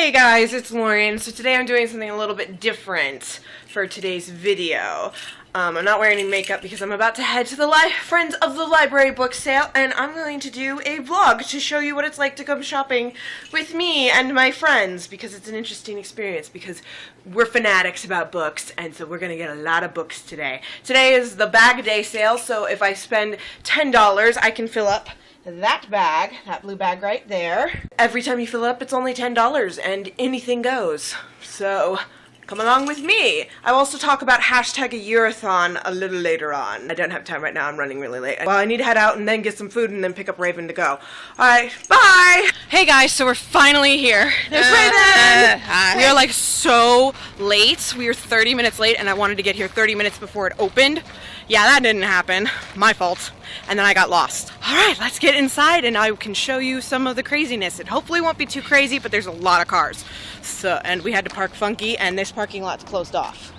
Hey guys, it's Lauren. So today I'm doing something a little bit different for today's video. I'm not wearing any makeup because I'm about to head to the Friends of the Library book sale, and I'm going to do a vlog to show you what it's like to come shopping with me and my friends, because it's an interesting experience because we're fanatics about books, and so we're going to get a lot of books today. Today is the bag day sale, so if I spend $10, I can fill up that bag, that blue bag right there. Every time you fill it up, it's only $10 and anything goes. So come along with me. I'll also talk about #AYearAthon a little later on. I don't have time right now, I'm running really late. Well, I need to head out and then get some food and then pick up Raven to go. Alright, bye! Hey guys, so we're finally here. There's Raven! We are like so late. We were 30 minutes late and I wanted to get here 30 minutes before it opened. Yeah, that didn't happen. My fault. And then I got lost. Alright, let's get inside and I can show you some of the craziness. It hopefully won't be too crazy, but there's a lot of cars. So, and we had to park funky and this parking lot's closed off.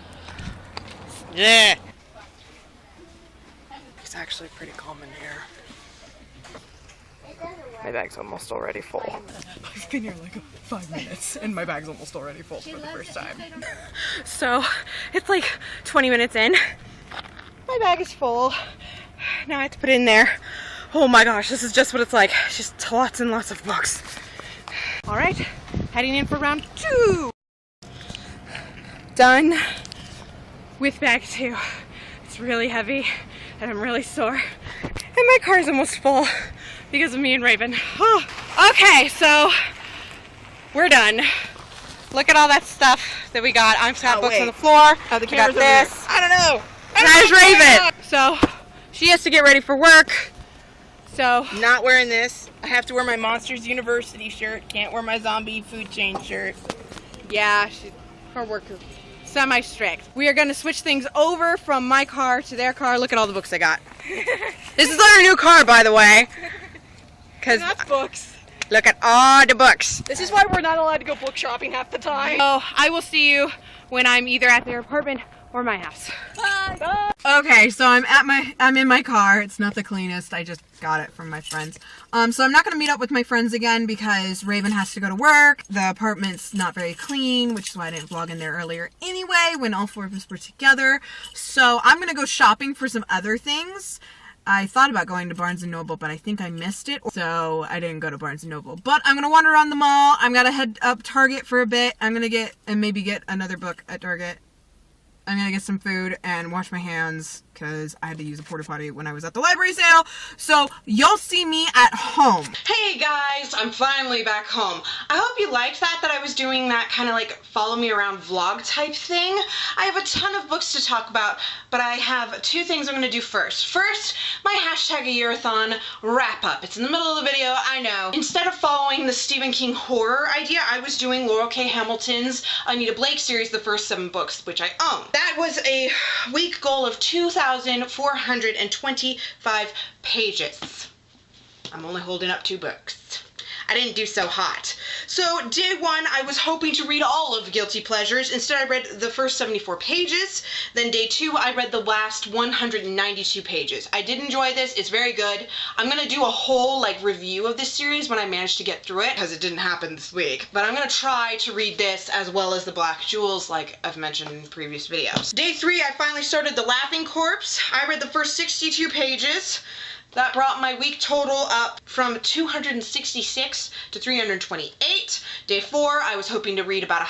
Yeah. It's actually pretty calm in here. My bag's almost already full. I've been here like 5 minutes and my bag's almost already full for the first time. So, it's like 20 minutes in. My bag is full. Now I have to put it in there. Oh my gosh, this is just what it's like. It's just lots and lots of books. Alright, heading in for round 2. Done with bag 2. It's really heavy and I'm really sore. And my car's almost full because of me and Raven. Oh. Okay, so we're done. Look at all that stuff that we got. I've got books on the floor. Oh, the we got this. I don't know. There's Raven. So she has to get ready for work. So not wearing this. I have to wear my Monsters University shirt. Can't wear my Zombie Food Chain shirt. Yeah, her work is semi-strict. We are going to switch things over from my car to their car. Look at all the books I got. This is our new car, by the way. And that's books. Look at all the books. This is why we're not allowed to go book shopping half the time. So I will see you when I'm either at their apartment or my house. Bye. Bye. Okay, so I'm in my car. It's not the cleanest. I just got it from my friends. So I'm not going to meet up with my friends again because Raven has to go to work. The apartment's not very clean, which is why I didn't vlog in there earlier anyway when all 4 of us were together. So I'm going to go shopping for some other things. I thought about going to Barnes & Noble, but I think I missed it, so I didn't go to Barnes & Noble. But I'm going to wander around the mall. I'm going to head up Target for a bit. I'm going to maybe get another book at Target. I'm gonna get some food and wash my hands because I had to use a porta potty when I was at the library sale. So you'll see me at home. Hey guys, I'm finally back home. I hope you liked that I was doing that kind of like follow me around vlog type thing. I have a ton of books to talk about, but I have 2 things I'm gonna do first. First, my #AYearAthon wrap up. It's in the middle of the video, I know. Instead of following the Stephen King horror idea, I was doing Laurel K. Hamilton's Anita Blake series, the first 7 books, which I own. That was a week goal of 2,425 pages. I'm only holding up 2 books. I didn't do so hot. So day 1, I was hoping to read all of Guilty Pleasures. Instead, I read the first 74 pages. Then day 2, I read the last 192 pages. I did enjoy this. It's very good. I'm going to do a whole review of this series when I manage to get through it, because it didn't happen this week. But I'm going to try to read this as well as the Black Jewels, like I've mentioned in previous videos. Day 3, I finally started The Laughing Corpse. I read the first 62 pages. That brought my week total up from 266 to 328. Day 4, I was hoping to read about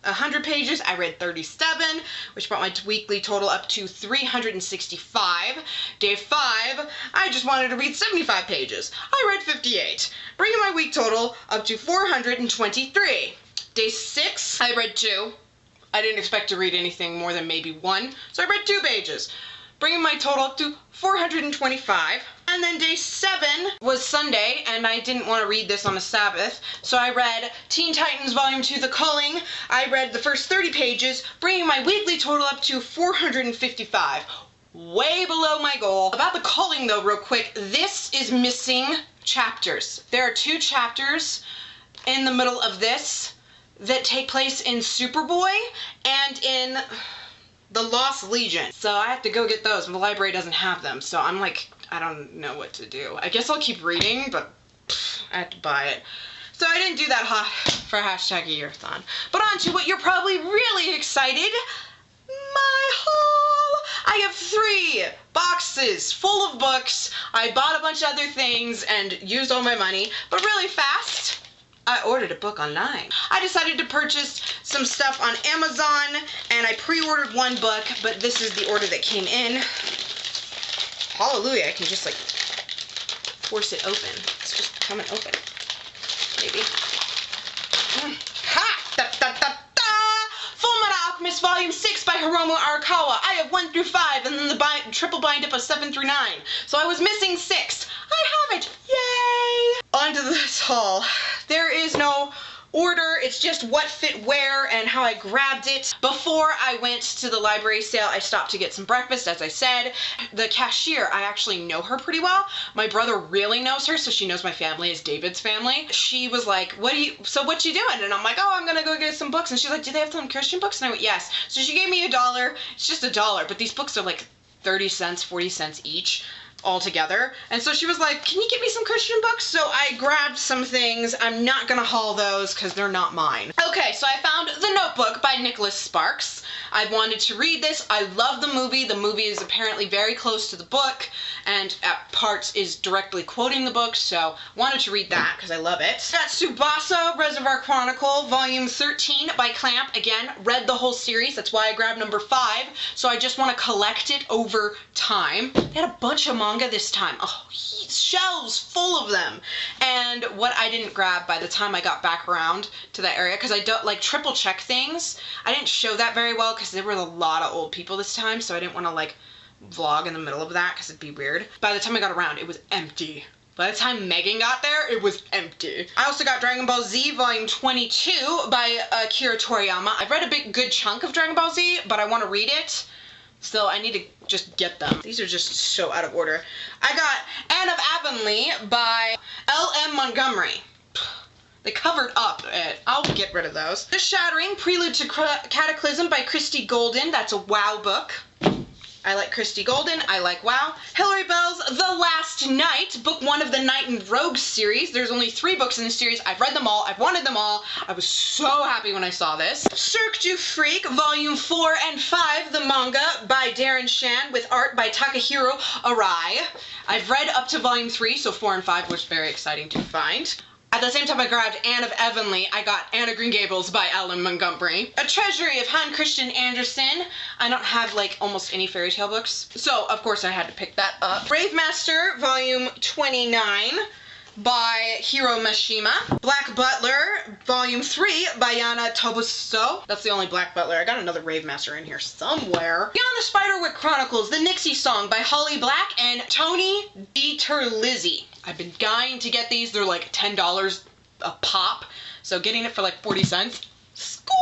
100 pages. I read 37, which brought my weekly total up to 365. Day 5, I just wanted to read 75 pages. I read 58, bringing my week total up to 423. Day 6, I read 2. I didn't expect to read anything more than maybe 1, so I read 2 pages, bringing my total up to 425. And then day 7 was Sunday, and I didn't want to read this on a Sabbath, so I read Teen Titans Volume 2, The Culling. I read the first 30 pages, bringing my weekly total up to 455. Way below my goal. About The Culling, though, real quick, this is missing chapters. There are 2 chapters in the middle of this that take place in Superboy and in The Lost Legion. So I have to go get those, and the library doesn't have them, so I don't know what to do. I guess I'll keep reading, but I have to buy it. So I didn't do that hot for #AYearAthon. But on to what you're probably really excited. My haul! I have 3 boxes full of books. I bought a bunch of other things and used all my money, but really fast, I ordered a book online. I decided to purchase some stuff on Amazon, and I pre-ordered 1 book, but this is the order that came in. Hallelujah, I can just like force it open. It's just coming open. Maybe. Ha! Da, da, da, da! Fullmetal Alchemist Volume 6 by Hiromu Arakawa. I have 1 through 5, and then the triple bind up of 7 through 9. So I was missing 6. I have it! Yay! On to this haul. There is no order, it's just what fit where and how I grabbed it. Before I went to the library sale, I stopped to get some breakfast, as I said. The cashier, I actually know her pretty well. My brother really knows her, so she knows my family is David's family. She was like, what you doing? And I'm like, oh, I'm gonna go get some books. And she's like, do they have some Christian books? And I went, yes. So she gave me $1. It's just $1, but these books are like 30 cents, 40 cents each. All together. And so she was like, can you get me some Christian books? So I grabbed some things. I'm not gonna haul those because they're not mine. Okay, so I found The Notebook by Nicholas Sparks. I wanted to read this. I love the movie. The movie is apparently very close to the book and at parts is directly quoting the book, so wanted to read that because I love it. Got Tsubasa Reservoir Chronicle Volume 13 by Clamp. Again, read the whole series. That's why I grabbed number 5. So I just want to collect it over time. They had a bunch of manga this time. Oh, shelves full of them. And what I didn't grab by the time I got back around to that area, because I don't like triple check things. I didn't show that very well because there were a lot of old people this time, so I didn't want to like vlog in the middle of that because it'd be weird. By the time I got around, it was empty. By the time Megan got there, it was empty. I also got Dragon Ball Z Volume 22 by Akira Toriyama. I've read a good chunk of Dragon Ball Z, but I want to read it. So I need to just get them. These are just so out of order. I got Anne of Avonlea by L.M. Montgomery. They covered up it. I'll get rid of those. The Shattering, Prelude to Cataclysm by Christy Golden. That's a WoW book. I like Christy Golden. I like WoW. Hilary Bell's The Last Night, book 1 of the Knight and Rogue series. There's only 3 books in the series. I've read them all. I've wanted them all. I was so happy when I saw this. Cirque du Freak, Volume 4 and 5, the manga by Darren Shan with art by Takahiro Arai. I've read up to Volume 3, so 4 and 5 was very exciting to find. At the same time I grabbed Anne of Avonlea, I got Anne of Green Gables by Ellen Montgomery. A Treasury of Hans Christian Andersen. I don't have like almost any fairy tale books, so of course I had to pick that up. Brave Master, Volume 29 by Hiro Mishima. Black Butler, Volume 3 by Yana Tobuso. That's the only Black Butler. I got another Rave Master in here somewhere. Beyond the Spiderwick Chronicles, The Nixie Song by Holly Black and Tony DiTerlizzi. I've been dying to get these. They're like $10 a pop, so getting it for like 40 cents. Score!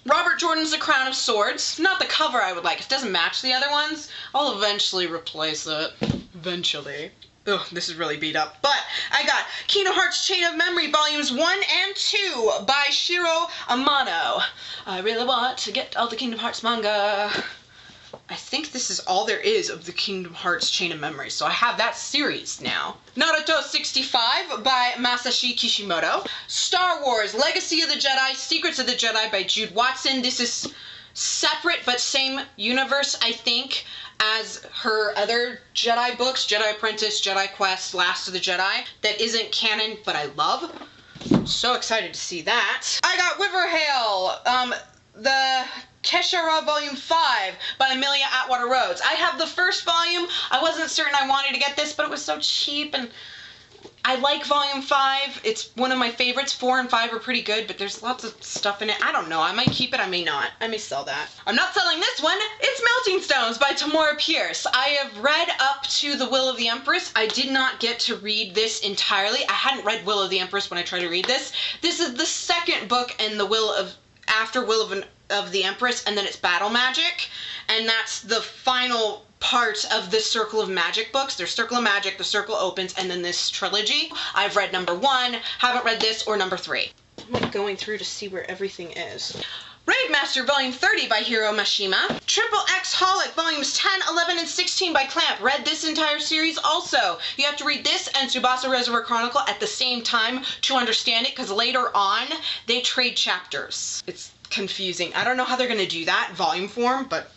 Robert Jordan's The Crown of Swords. Not the cover I would like. It doesn't match the other ones. I'll eventually replace it. Eventually. Ugh, this is really beat up. But I got Kingdom Hearts Chain of Memory Volumes 1 and 2 by Shiro Amano. I really want to get all the Kingdom Hearts manga. I think this is all there is of the Kingdom Hearts Chain of Memory, so I have that series now. Naruto 65 by Masashi Kishimoto. Star Wars Legacy of the Jedi, Secrets of the Jedi by Jude Watson. This is separate but same universe, I think, as her other Jedi books, Jedi Apprentice, Jedi Quest, Last of the Jedi, that isn't canon, but I love. So excited to see that. I got Wiverhale, the Keshara Volume 5 by Amelia Atwater Rhodes. I have the first volume. I wasn't certain I wanted to get this, but it was so cheap, and I like Volume 5. It's one of my favorites. 4 and 5 are pretty good, but there's lots of stuff in it. I don't know. I might keep it. I may not. I may sell that. I'm not selling this one. It's Melting Stones by Tamora Pierce. I have read up to The Will of the Empress. I did not get to read this entirely. I hadn't read Will of the Empress when I tried to read this. This is the second book in the after Will of the Empress, and then it's Battle Magic, and that's the final part of the Circle of Magic books. There's Circle of Magic, the Circle opens, and then this trilogy. I've read number 1, haven't read this or number 3. I'm like going through to see where everything is. Rave Master Volume 30 by Hiro Mashima. Triple X Holic Volumes 10, 11, and 16 by Clamp. Read this entire series also. You have to read this and Tsubasa Reservoir Chronicle at the same time to understand it, because later on they trade chapters. It's confusing. I don't know how they're going to do that volume form, but...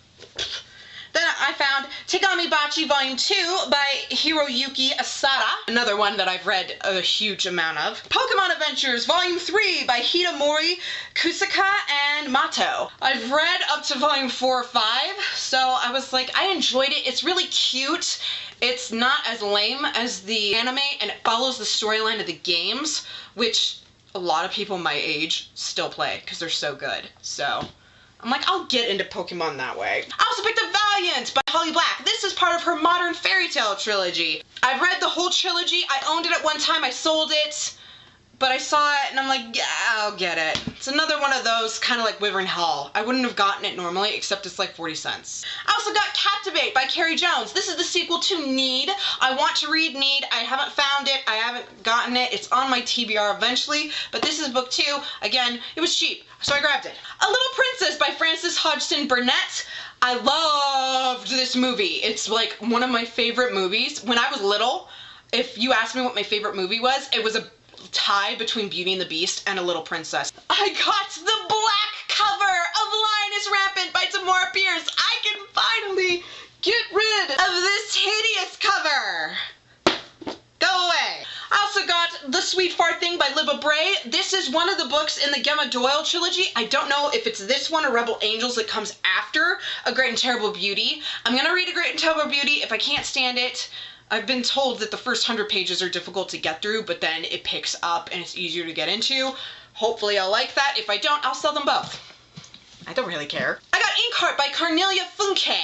Then I found Tegami Bachi Volume 2 by Hiroyuki Asada, another one that I've read a huge amount of. Pokemon Adventures Volume 3 by Hitamori Kusaka and Mato. I've read up to Volume 4 or 5, so I was like, I enjoyed it. It's really cute. It's not as lame as the anime, and it follows the storyline of the games, which a lot of people my age still play because they're so good. So... I'm like, I'll get into Pokemon that way. I also picked up Valiant by Holly Black. This is part of her Modern Fairy Tale trilogy. I've read the whole trilogy. I owned it at one time. I sold it. But I saw it and I'm like, yeah, I'll get it. It's another one of those, kind of like Wyvern Hall. I wouldn't have gotten it normally, except it's like 40 cents. I also got Captivate by Carrie Jones. This is the sequel to Need. I want to read Need. I haven't found it. I haven't gotten it. It's on my TBR eventually. But this is book 2. Again, it was cheap, so I grabbed it. A Little Princess by Frances Hodgson Burnett. I loved this movie. It's like one of my favorite movies. When I was little, if you asked me what my favorite movie was, it was a tie between Beauty and the Beast and A Little Princess. I got the black cover of Lioness Rampant by Tamora Pierce. I can finally get rid of this hideous cover. Go away. I also got The Sweet Fart Thing by Libba Bray. This is one of the books in the Gemma Doyle trilogy. I don't know if it's this one or Rebel Angels that comes after A Great and Terrible Beauty. I'm gonna read A Great and Terrible Beauty. If I can't stand it, I've been told that the first 100 pages are difficult to get through, but then it picks up and it's easier to get into. Hopefully I'll like that. If I don't, I'll sell them both. I don't really care. I got Inkheart by Cornelia Funke.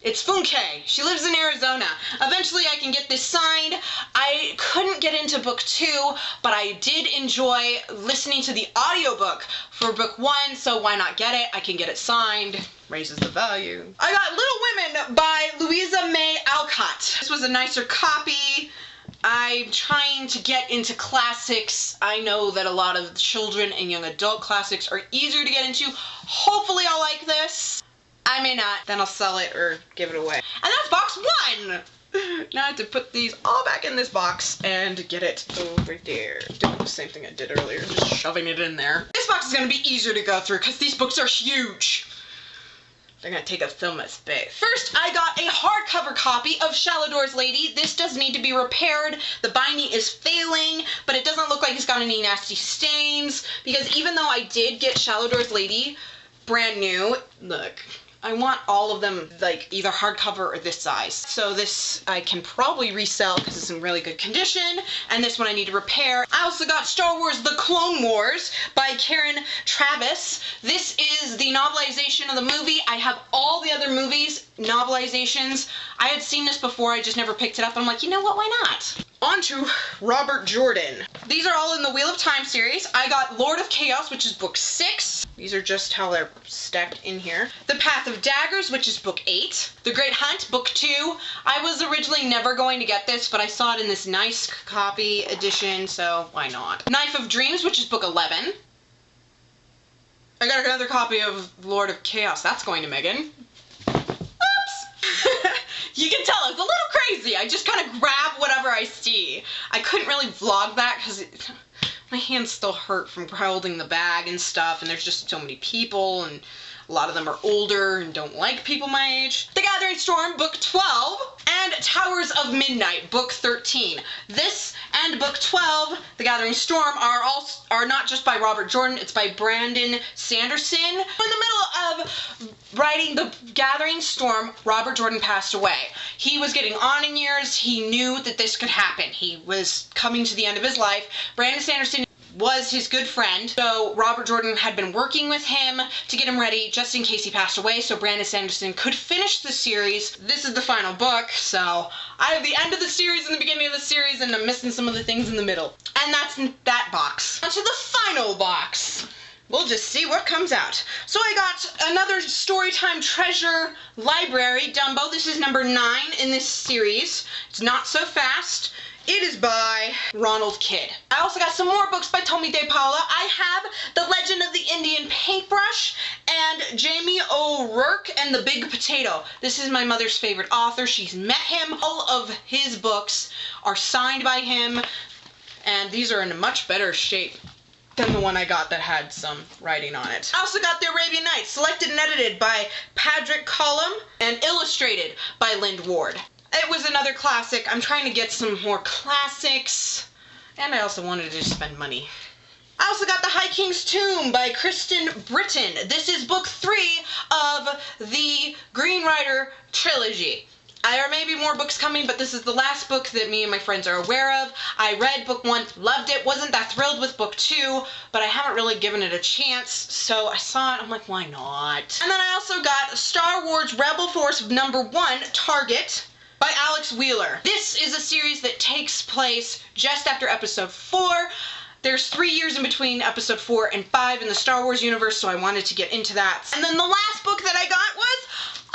It's Funke. She lives in Arizona. Eventually I can get this signed. I couldn't get into book 2, but I did enjoy listening to the audiobook for book 1, so why not get it? I can get it signed. Raises the value. I got Little Women by Louisa May Alcott. This was a nicer copy. I'm trying to get into classics. I know that a lot of children and young adult classics are easier to get into. Hopefully I'll like this. I may not. Then I'll sell it or give it away. And that's box 1. Now I have to put these all back in this box and get it over there. Doing the same thing I did earlier, just shoving it in there. This box is going to be easier to go through because these books are huge. They're going to take up so much space. First, I got a hardcover copy of Shalodor's Lady. This does need to be repaired. The binding is failing, but it doesn't look like it's got any nasty stains, because even though I did get Shalodor's Lady brand new, look, I want all of them like either hardcover or this size. So this I can probably resell because it's in really good condition, and this one I need to repair. I also got Star Wars The Clone Wars by Karen Travis. This is the novelization of the movie. I have all the other movies, novelizations. I had seen this before, I just never picked it up. I'm like, you know what, why not? On to Robert Jordan. These are all in the Wheel of Time series. I got Lord of Chaos, which is book 6. These are just how they're stacked in here. The Path of Daggers, which is book 8. The Great Hunt, book 2. I was originally never going to get this, but I saw it in this nice copy edition, so why not? Knife of Dreams, which is book 11. I got another copy of Lord of Chaos. That's going to Megan. You can tell it's a little crazy. I just kind of grab whatever I see. I couldn't really vlog that because my hands still hurt from holding the bag and stuff, and there's just so many people, and a lot of them are older and don't like people my age. The Gathering Storm, book 12, and Towers of Midnight, book 13. This and book 12, The Gathering Storm, are not just by Robert Jordan, it's by Brandon Sanderson. In the middle of writing The Gathering Storm, Robert Jordan passed away. He was getting on in years. He knew that this could happen. He was coming to the end of his life. Brandon Sanderson was his good friend, so Robert Jordan had been working with him to get him ready just in case he passed away, so Brandon Sanderson could finish the series. This is the final book, so I have the end of the series and the beginning of the series, and I'm missing some of the things in the middle. And that's that box. On to the final box. We'll just see what comes out. So I got another Storytime Treasure Library Dumbo. This is number 9 in this series. It's not so fast. It is by Ronald Kidd. I also got some more books by Tomie dePaola. I have The Legend of the Indian Paintbrush and Jamie O'Rourke and the Big Potato. This is my mother's favorite author. She's met him. All of his books are signed by him, and these are in a much better shape than the one I got that had some writing on it. I also got The Arabian Nights, selected and edited by Patrick Collum and illustrated by Lind Ward. It was another classic. I'm trying to get some more classics, and I also wanted to spend money. I also got The High King's Tomb by Kristen Britton. This is book 3 of the Green Rider trilogy. There may be more books coming, but this is the last book that me and my friends are aware of. I read book 1, loved it, wasn't that thrilled with book 2, but I haven't really given it a chance, so I saw it, I'm like, why not? And then I also got Star Wars Rebel Force #1, Target, by Alex Wheeler. This is a series that takes place just after episode 4. There's 3 years in between episode 4 and 5 in the Star Wars universe, so I wanted to get into that. And then the last book that I got was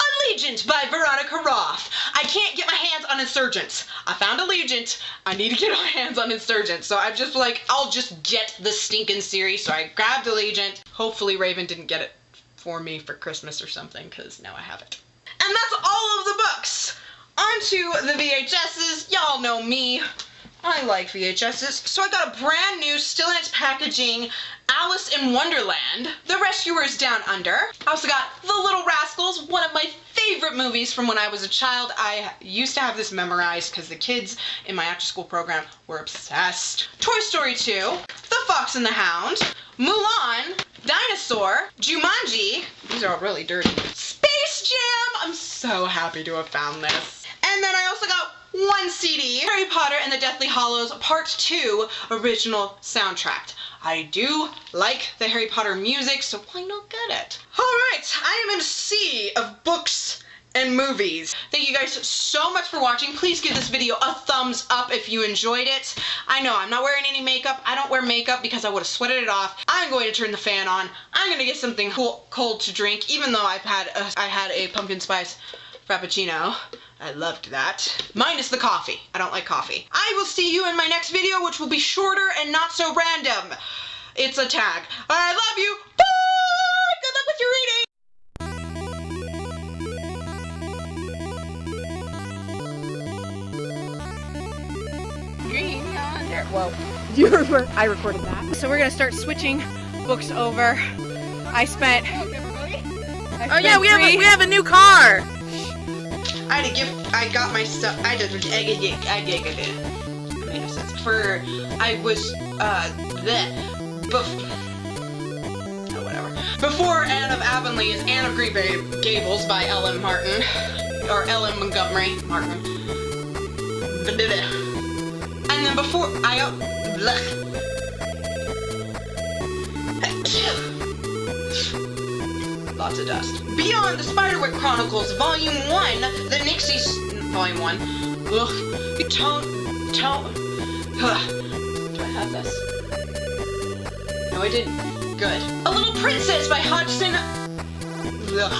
Allegiant by Veronica Roth. I can't get my hands on Insurgents. I found Allegiant. I need to get my hands on Insurgents. So I'm just like, I'll just get the stinking series. So I grabbed Allegiant. Hopefully Raven didn't get it for me for Christmas or something, because now I have it. And that's all of the books. Onto the VHSs. Y'all know me. I like VHSs. So I got a brand new, still in its packaging, Alice in Wonderland, The Rescuers Down Under. I also got The Little Rascals, one of my favorite movies from when I was a child. I used to have this memorized because the kids in my after-school program were obsessed. Toy Story 2, The Fox and the Hound, Mulan, Dinosaur, Jumanji, these are all really dirty, Space Jam, I'm so happy to have found this. And then I also got one CD, Harry Potter and the Deathly Hallows Part 2 original soundtrack. I do like the Harry Potter music, so why not get it? Alright, I am in a sea of books and movies. Thank you guys so much for watching. Please give this video a thumbs up if you enjoyed it. I know I'm not wearing any makeup. I don't wear makeup because I would have sweated it off. I'm going to turn the fan on. I'm going to get something cold to drink, even though I had a pumpkin spice frappuccino. I loved that. Minus the coffee. I don't like coffee. I will see you in my next video, which will be shorter and not so random. It's a tag. I love you. Bye! Good luck with your reading! Green yonder. Whoa. I recorded that. So we're gonna start switching books over. I spent Oh yeah, we have a new car. I got my stuff. I made no sense. Whatever. Before Anne of Avonlea is Anne of Green Gables by L.M. Martin, or L.M. Montgomery Martin. And then before lots of dust. Beyond the Spiderwick Chronicles, Volume 1, The Nixies, Volume 1. Ugh. Do I have this? No, I didn't. Good. A Little Princess by Hodgson. Ugh.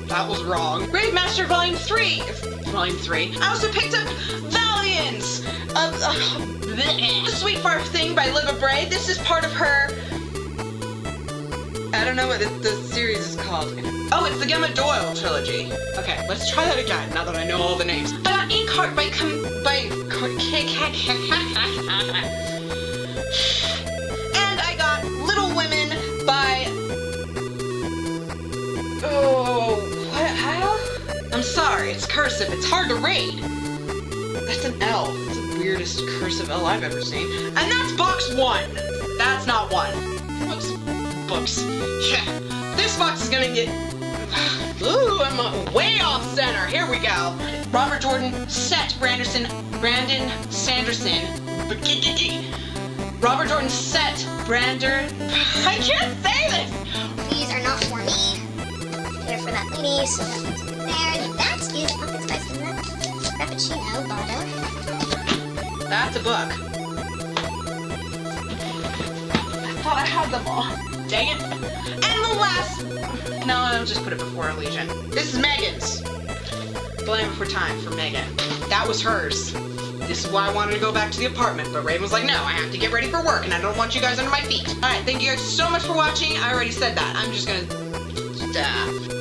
That was wrong. Gravemaster, Volume 3. Volume 3. I also picked up Valiant. The Sweet Barf Thing by Libba Bray. This is part of her... I don't know what the series is called. Oh, it's the Gemma Doyle trilogy. Okay, let's try that again, now that I know all the names. I got Inkheart by and I got Little Women by... Oh, what? How? I'm sorry, it's cursive. It's hard to read. That's an L. That's the weirdest cursive L I've ever seen. And that's box 1. That's not 1. Books. Yeah. This box is gonna get... Ooh, I'm way off center. Here we go. Robert Jordan, Brandon Sanderson. Robert Jordan, I can't say this! These are not for me. They're for that lady, so that one's over there. That's used pumpkin spice in that frappuccino bottle. That's a book. I thought I had them all. Dang it. And the last... No, I'll just put it before Allegiant. This is Megan's. The Land Before Time for Megan. That was hers. This is why I wanted to go back to the apartment, but Raven was like, no, I have to get ready for work, and I don't want you guys under my feet. Alright, thank you guys so much for watching. I already said that. I'm just gonna...